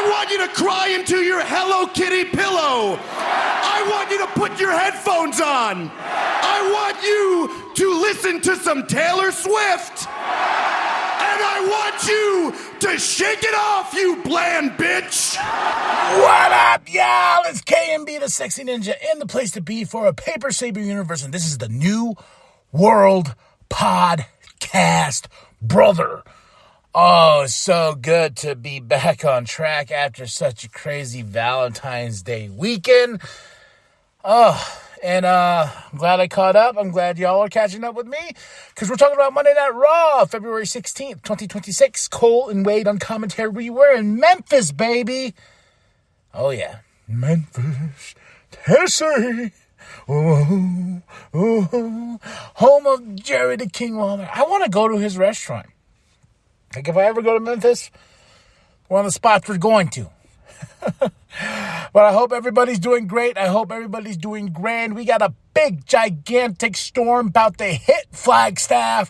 I want you to cry into your Hello Kitty pillow. I want you to put your headphones on. I want you to listen to some Taylor Swift. And I want you to shake it off, you bland bitch. What up, y'all? It's KMB, the Sexy Ninja, and the place to be for a Paper Saber universe. And this is the New World Podcast, brother. Oh, it's so good to be back on track after such a crazy Valentine's Day weekend. And I'm glad I caught up. I'm glad y'all are catching up with me because we're talking about Monday Night Raw, February 16th, 2026. Cole and Wade on commentary. We're in Memphis, baby. Oh, yeah. Memphis, Tennessee. Oh, home of Jerry the King Lawler. I want to go to his restaurant. Like, if I ever go to Memphis, one of the spots we're going to. But I hope everybody's doing great. I hope everybody's doing grand. We got a big, gigantic storm about to hit Flagstaff.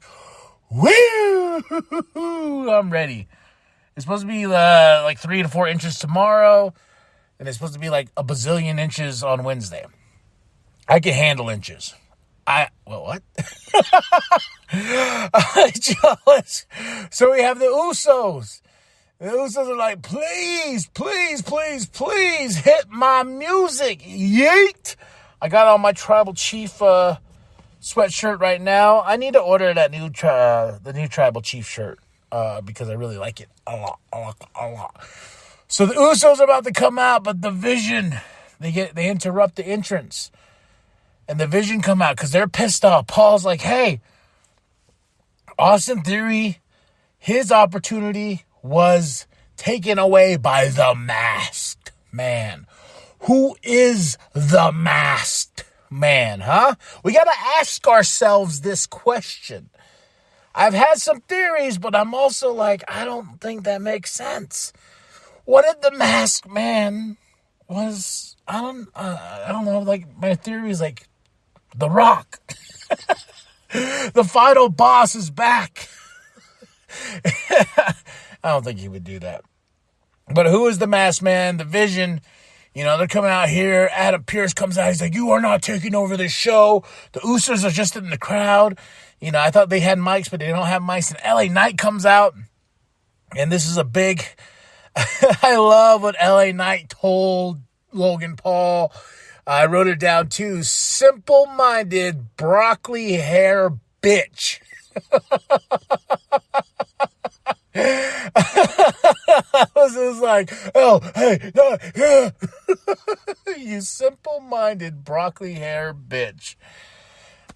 Woo! I'm ready. It's supposed to be like 3 to 4 inches tomorrow. And it's supposed to be like a bazillion inches on Wednesday. I can handle inches. What? So we have the Usos. The Usos are like, please, please, please, please hit my music. Yeet. I got on my Tribal Chief sweatshirt right now. I need to order that new the new Tribal Chief shirt because I really like it a lot. So the Usos are about to come out, but the Vision, they interrupt the entrance. And the Vision come out because they're pissed off. Paul's like, hey, Austin Theory, his opportunity was taken away by the Masked Man. Who is the Masked Man, huh? We got to ask ourselves this question. I've had some theories, but I'm also like, I don't think that makes sense. What if the Masked Man was, I don't know, like, my theory is like, The Rock. The final boss is back. I don't think he would do that. But who is the Masked Man? The Vision. You know, they're coming out here. Adam Pearce comes out. He's like, you are not taking over this show. The Usos are just in the crowd. You know, I thought they had mics, but they don't have mics. And LA Knight comes out. And this is a big... I love what LA Knight told Logan Paul. I wrote it down too. Simple-minded broccoli hair bitch. I was just like, oh, hey, no, yeah. You simple-minded broccoli hair bitch.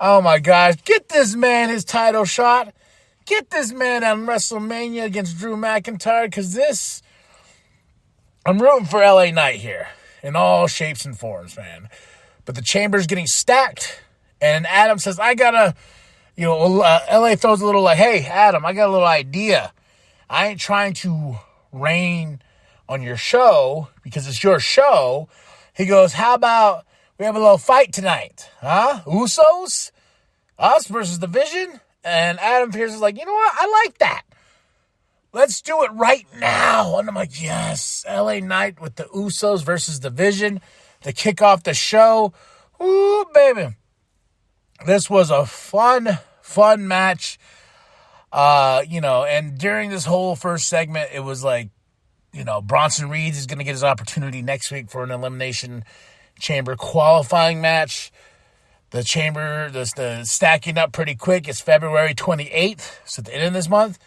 Oh my gosh. Get this man his title shot. Get this man on WrestleMania against Drew McIntyre because I'm rooting for LA Knight here. In all shapes and forms, man. But the chamber's getting stacked. And Adam says, I gotta, LA throws a little like, hey, Adam, I got a little idea. I ain't trying to rain on your show because it's your show. He goes, how about we have a little fight tonight? Huh? Usos? Us versus the Vision? And Adam Pearce is like, you know what? I like that. Let's do it right now. And I'm like, yes, LA Knight with the Usos versus the Vision to kick off the show. Ooh, baby. This was a fun match. And during this whole first segment, it was like, Bronson Reed is going to get his opportunity next week for an Elimination Chamber qualifying match. The Chamber, the stacking up pretty quick. It's February 28th, so at the end of this month.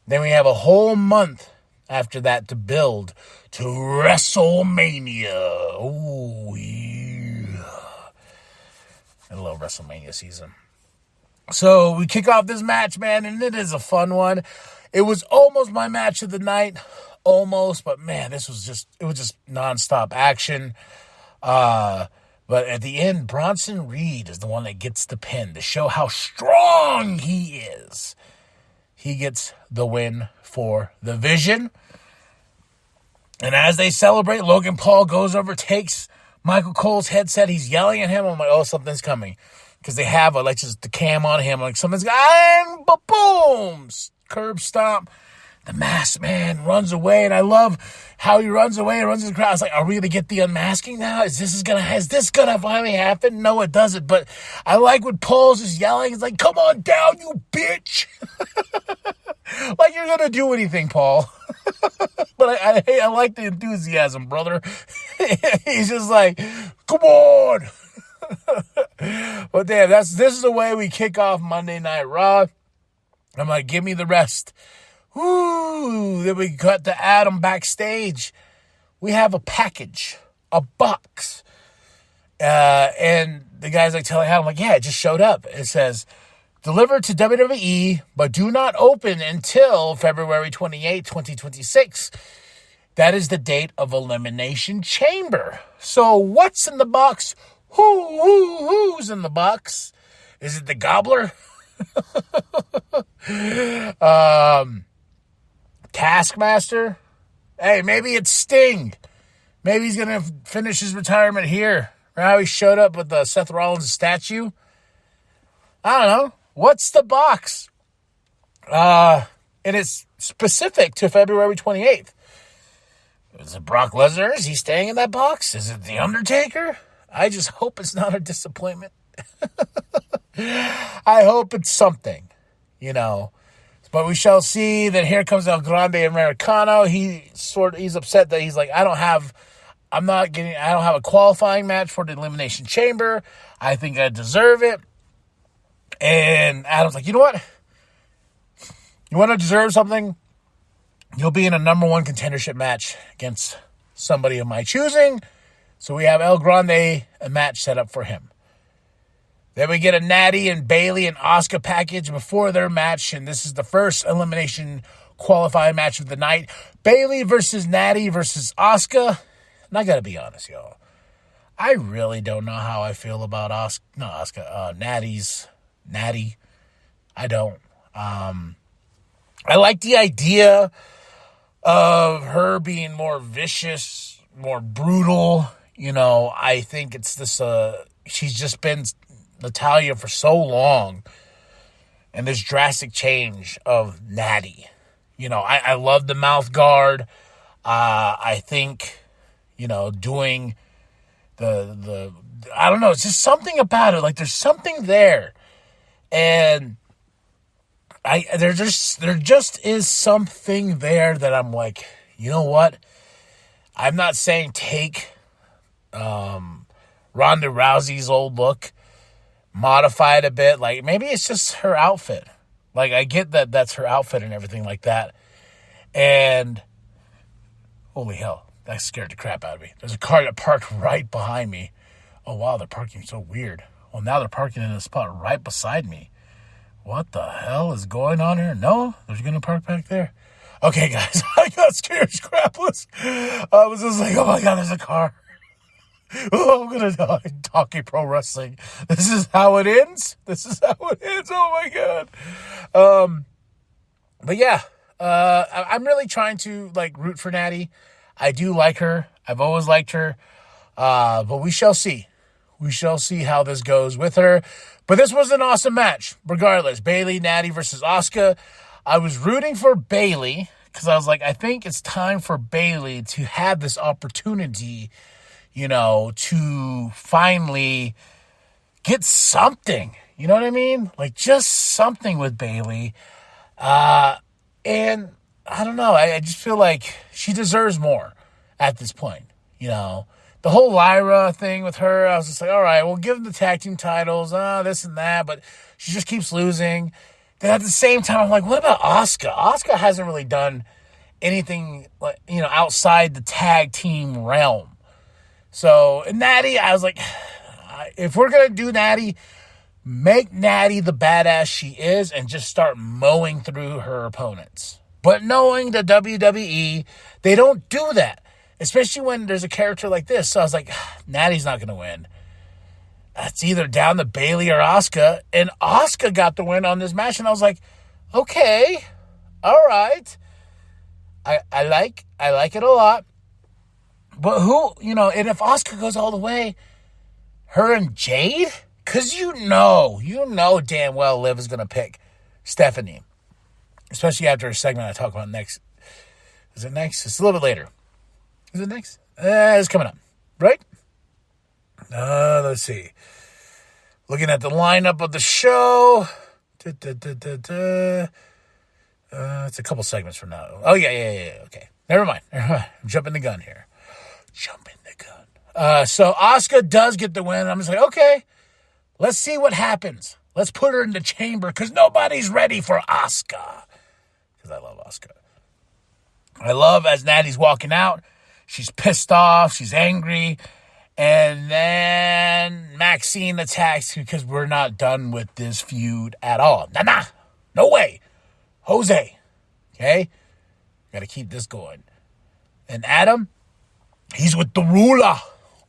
Then we have a whole month after that to build to WrestleMania. Oh, yeah. I love WrestleMania season. So we kick off this match, man, and it is a fun one. It was almost my match of the night. Almost, but man, it was just nonstop action. But at the end, Bronson Reed is the one that gets the pin to show how strong he is. He gets the win for the Vision. And as they celebrate, Logan Paul goes over, takes Michael Cole's headset. He's yelling at him. I'm like, oh, something's coming. Because they have just the cam on him. Like, something's going, boom, curb stomp. the masked man runs away, and I love how he runs away and runs in the crowd. I was like, are we gonna get the unmasking now? Is this gonna finally happen? No, it doesn't. But I like when Paul's just yelling. It's like, come on down, you bitch. Like you're gonna do anything, Paul. But I like the enthusiasm, brother. He's just like, come on. But damn, this is the way we kick off Monday Night Raw. I'm like, give me the rest. Woo! Then we cut to Adam backstage. We have a package, a box. And the guy's like telling Adam, like, yeah, it just showed up. It says, delivered to WWE, but do not open until February 28, 2026. That is the date of Elimination Chamber. So what's in the box? Who's in the box? Is it the Gobbler? Taskmaster? Hey, maybe it's Sting. Maybe he's going to finish his retirement here. Remember how he showed up with the Seth Rollins statue? I don't know. What's the box? And it's specific to February 28th. Is it Brock Lesnar? Is he staying in that box? Is it The Undertaker? I just hope it's not a disappointment. I hope it's something, But we shall see. Then here comes El Grande Americano. He's upset that he's like, I don't have a qualifying match for the Elimination Chamber. I think I deserve it. And Adam's like, you know what? You want to deserve something? You'll be in a number one contendership match against somebody of my choosing. So we have El Grande, a match set up for him. Then we get a Natty and Bayley and Asuka package before their match. And this is the first elimination qualifying match of the night. Bayley versus Natty versus Asuka. And I got to be honest, y'all. I really don't know how I feel about Natty. I don't. I like the idea of her being more vicious, more brutal. I think it's this, she's just been Natalya for so long, and this drastic change of Natty. I love the mouth guard. I think, doing the I don't know, it's just something about it. Like there's something there. And there just is something there that I'm like, you know what? I'm not saying take Ronda Rousey's old look, modify it a bit. Like maybe it's just her outfit. Like I get that that's her outfit and everything like that. And holy hell, that scared the crap out of me. There's a car that parked right behind me. Oh wow, they're parking so weird. Well, now they're parking in a spot right beside me. What the hell is going on here? No, they're going to park back there. Okay, guys, I got scared crapless. I was just like, oh my God, there's a car. Oh, I'm going to die. Talking pro wrestling. This is how it ends? Oh my God. But yeah, I'm really trying to root for Natty. I do like her. I've always liked her. But we shall see. We shall see how this goes with her. But this was an awesome match, regardless. Bayley, Natty versus Asuka. I was rooting for Bayley because I was like, I think it's time for Bayley to have this opportunity, to finally get something. You know what I mean? Like just something with Bayley. And I don't know. I just feel like she deserves more at this point, The whole Lyra thing with her, I was just like, all right, we'll give them the tag team titles, this and that, but she just keeps losing. Then at the same time, I'm like, what about Asuka? Asuka hasn't really done anything, outside the tag team realm. So, Natty, I was like, if we're going to do Natty, make Natty the badass she is and just start mowing through her opponents. But knowing the WWE, they don't do that. Especially when there's a character like this. So I was like, Natty's not going to win. It's either down to Bayley or Asuka. And Asuka got the win on this match. And I was like, okay, all right. I like it a lot. But who, and if Asuka goes all the way, her and Jade? Because you know damn well Liv is going to pick Stephanie. especially after a segment I talk about next. Is it next? It's a little bit later. Is it next? It's coming up, right? Let's see. Looking at the lineup of the show. It's a couple segments from now. Oh, yeah. Okay. Never mind. I'm jumping the gun here. So Asuka does get the win. I'm just like, okay, let's see what happens. Let's put her in the chamber because nobody's ready for Asuka. Because I love Asuka. I love as Natty's walking out. She's pissed off. She's angry. And then Maxine attacks because we're not done with this feud at all. Nah. No way. Jose. Okay? Got to keep this going. And Adam, he's with the ruler.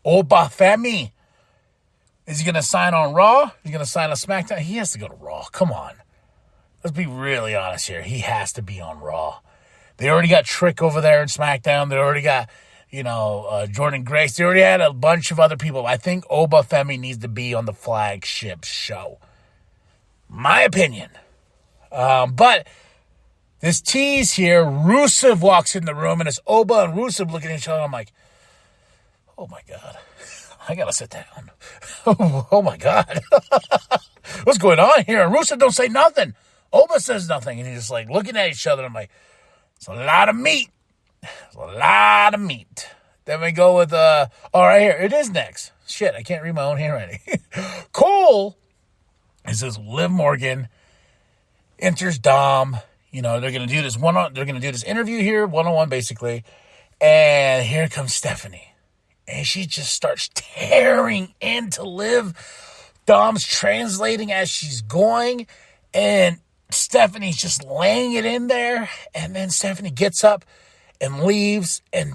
Oba Femi. Is he going to sign on Raw? Is he going to sign on SmackDown? He has to go to Raw. Come on. Let's be really honest here. He has to be on Raw. They already got Trick over there in SmackDown. They already got, Jordan Grace. They already had a bunch of other people. I think Oba Femi needs to be on the flagship show. My opinion. But this tease here, Rusev walks in the room, and it's Oba and Rusev looking at each other. I'm like, oh, my God. I got to sit down. Oh, my God. What's going on here? And Rusev don't say nothing. Oba says nothing. And he's just like looking at each other. I'm like, it's a lot of meat. It's a lot of meat. Then we go with, right here. It is next. Shit, I can't read my own handwriting. Cole, it says Liv Morgan enters Dom. They're going to do this they're going to do this interview here, one-on-one basically. And here comes Stephanie. And she just starts tearing into Liv. Dom's translating as she's going. And Stephanie's just laying it in there. And then Stephanie gets up and leaves. And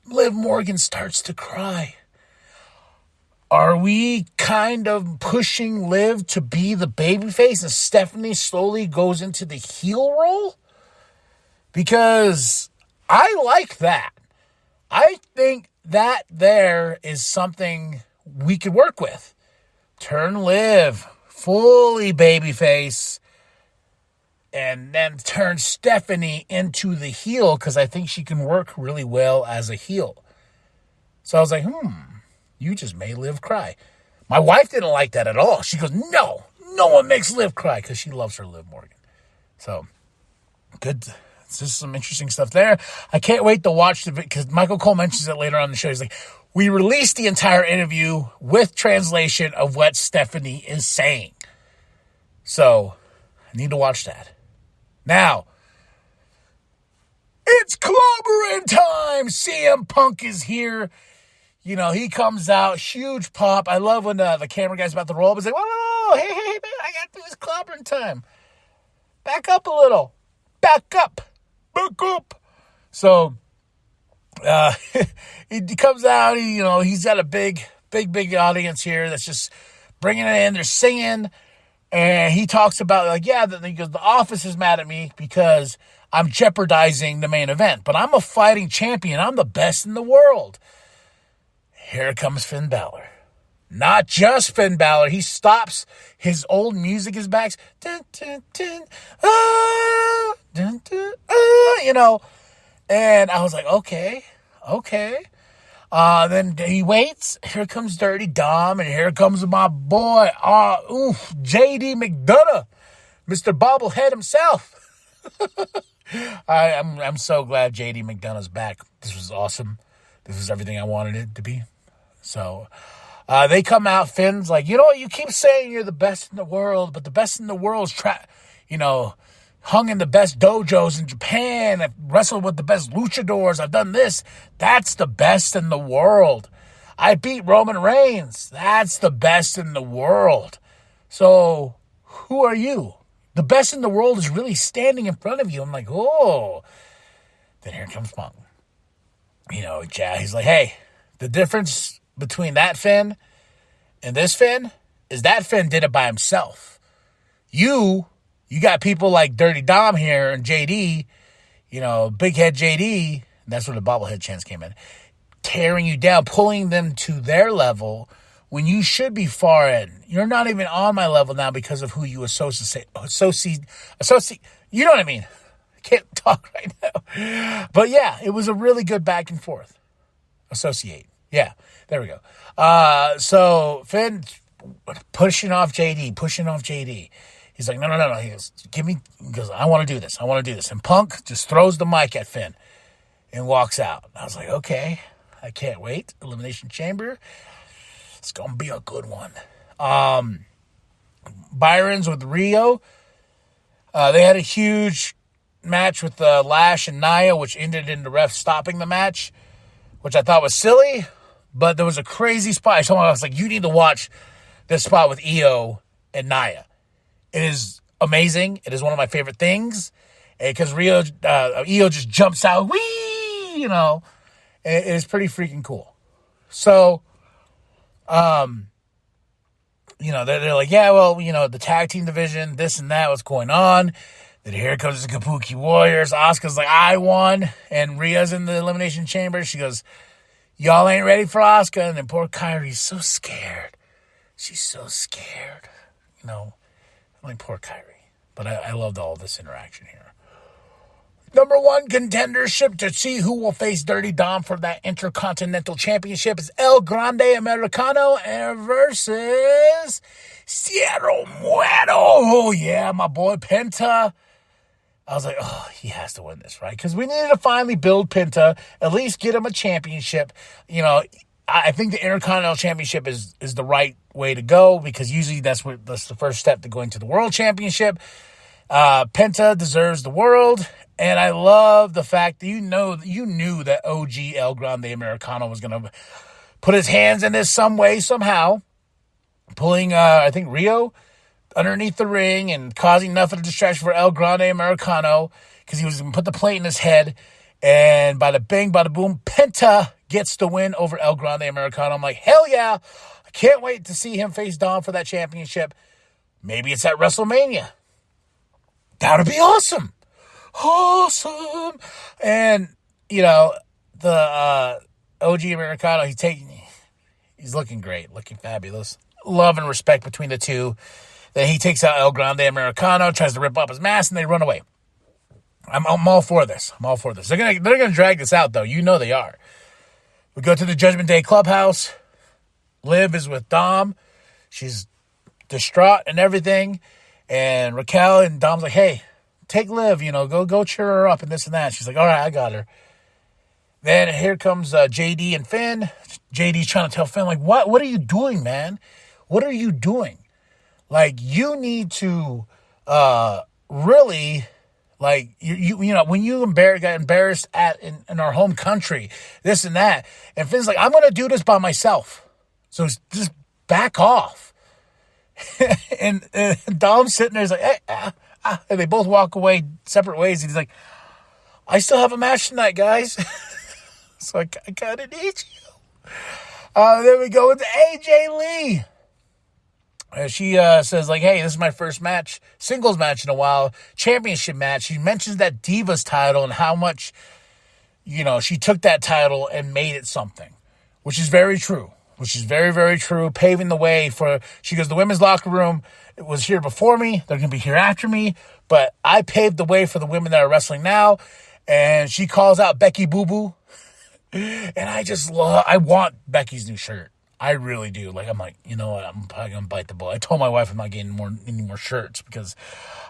Liv Morgan starts to cry. Are we kind of pushing Liv to be the babyface and Stephanie slowly goes into the heel role? Because I like that. I think that there is something we could work with. Turn Liv fully babyface and then turn Stephanie into the heel because I think she can work really well as a heel. So I was like, you just made Liv cry. My wife didn't like that at all. She goes, no one makes Liv cry because she loves her Liv Morgan. So, good. It's just some interesting stuff there. I can't wait to watch the video because Michael Cole mentions it later on in the show. He's like, we released the entire interview with translation of what Stephanie is saying. So, I need to watch that. Now, it's clobbering time. CM Punk is here. He comes out, huge pop. I love when the camera guy's about to roll up. He's like, whoa, hey, man, I got to do this clobbering time. Back up a little. Back up. So, he comes out, he's got a big audience here that's just bringing it in. They're singing, and he talks about, he goes, the office is mad at me because I'm jeopardizing the main event, but I'm a fighting champion. I'm the best in the world. Here comes Finn Balor. Not just Finn Balor. He stops. His old music is back. Dun, dun, dun, dun, dun, And I was like, okay. Then he waits. Here comes Dirty Dom, and here comes my boy, J.D. McDonough, Mr. Bobblehead himself. I'm so glad J.D. McDonough's back. This was awesome. This is everything I wanted it to be. So they come out. Finn's like, you keep saying you're the best in the world, but the best in the world is hung in the best dojos in Japan. I've wrestled with the best luchadors. I've done this. That's the best in the world. I beat Roman Reigns. That's the best in the world. So who are you? The best in the world is really standing in front of you. I'm like, oh. Then here comes Punk. He's like, hey, the difference between that Finn and this Finn is that Finn did it by himself. You got people like Dirty Dom here and JD, Big Head JD, that's where the bobblehead chance came in, tearing you down, pulling them to their level when you should be far in. You're not even on my level now because of who you associate. You know what I mean? I can't talk right now. But yeah, it was a really good back and forth. Associate. Yeah, there we go. So Finn pushing off JD. He's like, no. He goes, I want to do this. And Punk just throws the mic at Finn and walks out. I was like, okay, I can't wait. Elimination Chamber. It's going to be a good one. Byron's with Rio. They had a huge match with Lash and Nia, which ended in the ref stopping the match, which I thought was silly. But there was a crazy spot. I was like, you need to watch this spot with Io and Nia. It is amazing. It is one of my favorite things. Because Io just jumps out. Whee! You know. It is pretty freaking cool. So, you know, they're like, yeah, well, you know, the tag team division, this and that, what's going on. Then here comes the Kabuki Warriors. Asuka's like, I won. And Rhea's in the Elimination Chamber. She goes, y'all ain't ready for Asuka. And then poor Kairi's so scared. She's so scared. You know, like poor Kairi. But I loved all this interaction here. Number one contendership to see who will face Dirty Dom for that Intercontinental Championship is El Grande Americano versus Cero Muerto. Oh, yeah, my boy Penta. I was like, oh, he has to win this, right? Because we needed to finally build Penta, at least get him a championship. You know, I think the Intercontinental Championship is the right way to go because usually that's the first step to going to the World Championship. Penta deserves the world. And I love the fact that you knew that OG El Grande Americano was going to put his hands in this some way, somehow, pulling, I think, Rio underneath the ring and causing enough of a distraction for El Grande Americano because he was going to put the plate in his head. And bada bing, bada boom, Penta gets the win over El Grande Americano. I'm like, hell yeah. I can't wait to see him face Dom for that championship. Maybe it's at WrestleMania. That would be awesome. Awesome. And, you know, the OG Americano, he's looking great, looking fabulous. Love and respect between the two. Then he takes out El Grande Americano, tries to rip up his mask, and they run away. I'm all for this. They're gonna drag this out, though. You know they are. We go to the Judgment Day clubhouse. Liv is with Dom. She's distraught and everything. And Raquel and Dom's like, hey, take Liv, you know, go cheer her up and this and that. She's like, all right, I got her. Then here comes JD and Finn. JD's trying to tell Finn, like, what are you doing, man? What are you doing? Like, you need to really, like, you know, when you got embarrassed in our home country, this and that. And Finn's like, I'm going to do this by myself. So just back off. and Dom's sitting there, he's like, hey, and they both walk away separate ways. And he's like, I still have a match tonight, guys. So I kind of need you. Then we go into AJ Lee. She says, like, hey, this is my first match, singles match in a while, championship match. She mentions that Divas title and how much, you know, she took that title and made it something, which is very true. Which is very, very true, paving the way for, she goes, the women's locker room, it was here before me, they're going to be here after me, but I paved the way for the women that are wrestling now, and she calls out Becky Boo Boo, and I want Becky's new shirt. I really do. Like, I'm like, you know what, I'm probably going to bite the bullet. I told my wife I'm not getting any more shirts, because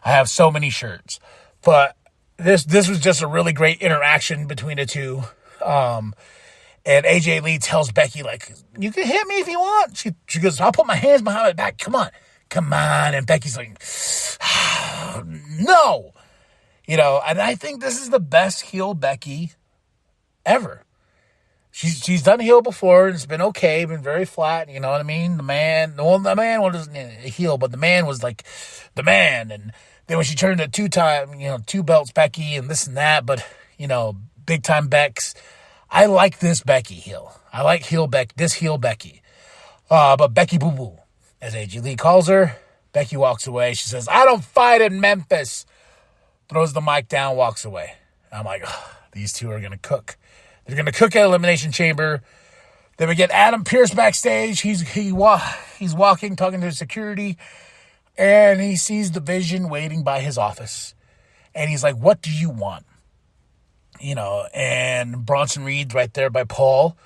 I have so many shirts, but this was just a really great interaction between the two, and AJ Lee tells Becky, like, you can hit me if you want. She goes, I'll put my hands behind my back. Come on. And Becky's like, no. You know, and I think this is the best heel Becky ever. She's done heel before, and it's been okay, been very flat, you know what I mean? The man wasn't a heel, but the man was like the man. And then when she turned to two belts Becky and this and that, but, you know, big time Bex. I like this Becky heel. I like this heel Becky. But Becky Boo Boo, as AJ Lee calls her, Becky walks away. She says, I don't fight in Memphis. Throws the mic down, walks away. I'm like, these two are going to cook. They're going to cook at Elimination Chamber. Then we get Adam Pearce backstage. He's walking, talking to security, and he sees the Vision waiting by his office. And he's like, what do you want? And Bronson Reed's right there by Paul.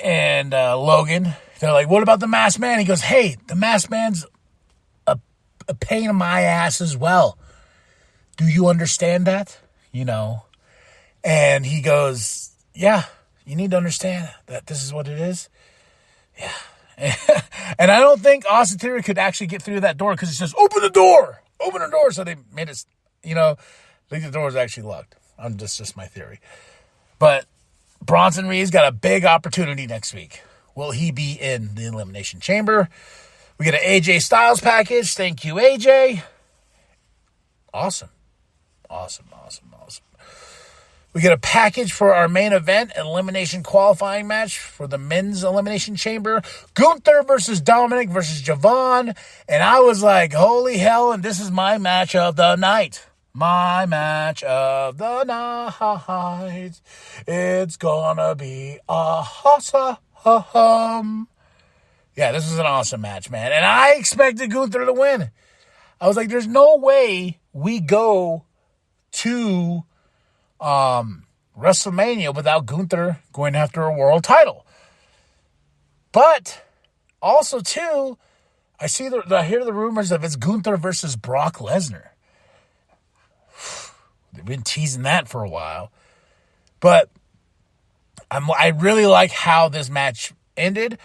And Logan. They're like, what about the Masked Man? He goes, hey, the Masked Man's a pain in my ass as well. Do you understand that? And he goes, yeah, you need to understand that this is what it is. Yeah. And I don't think Austin Theory could actually get through that door because it says, open the door. So they made it, I think the door was actually locked. That's just my theory. But Bronson Reed's got a big opportunity next week. Will he be in the Elimination Chamber? We get an AJ Styles package. Thank you, AJ. Awesome. We get a package for our main event, elimination qualifying match for the men's Elimination Chamber. Gunther versus Dominic versus Javon. And I was like, holy hell, and this is my match of the night. My match of the night. It's gonna be awesome. Yeah, this is an awesome match, man. And I expected Gunther to win. I was like, there's no way we go to WrestleMania without Gunther going after a world title. But also, too, I hear the rumors of it's Gunther versus Brock Lesnar. They've been teasing that for a while. But I really like how this match ended.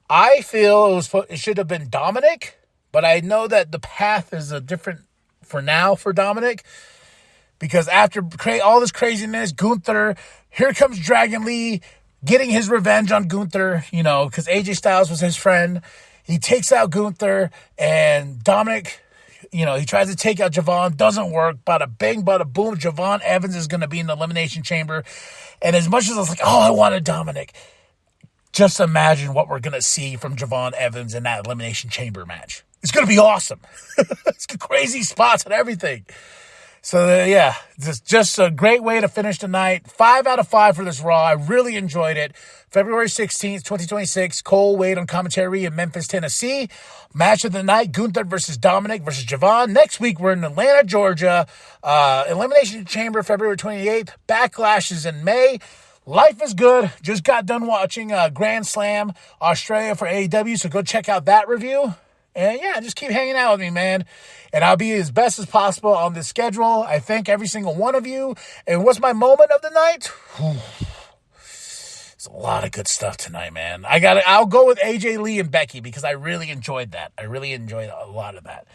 I feel it should have been Dominic, but I know that the path is a different for now for Dominic. Because after all this craziness, Gunther, here comes Dragon Lee getting his revenge on Gunther, because AJ Styles was his friend. He takes out Gunther, and Dominic, he tries to take out Javon. Doesn't work. Bada bing, bada boom. Javon Evans is going to be in the Elimination Chamber. And as much as I was like, oh, I wanted Dominic, just imagine what we're going to see from Javon Evans in that Elimination Chamber match. It's going to be awesome. It's got crazy spots and everything. So, yeah, just a great way to finish the night. 5 out of 5 for this Raw. I really enjoyed it. February 16th, 2026, Cole Wade on commentary in Memphis, Tennessee. Match of the night, Gunther versus Dominic versus Javon. Next week, we're in Atlanta, Georgia. Elimination Chamber, February 28th. Backlash is in May. Life is good. Just got done watching Grand Slam Australia for AEW, so go check out that review. And, yeah, just keep hanging out with me, man. And I'll be as best as possible on this schedule. I thank every single one of you. And what's my moment of the night? There's a lot of good stuff tonight, man. I'll go with AJ Lee and Becky because I really enjoyed that. I really enjoyed a lot of that.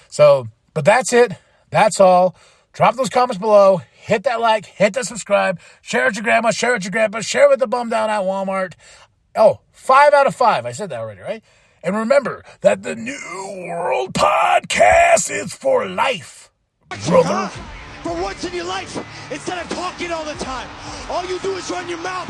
So, but that's it. That's all. Drop those comments below. Hit that like. Hit that subscribe. Share it with your grandma. Share it with your grandpa. Share it with the bum down at Walmart. 5 out of 5. I said that already, right? And remember that the New World Podcast is for life, brother. For once in your life, instead of talking all the time, all you do is run your mouth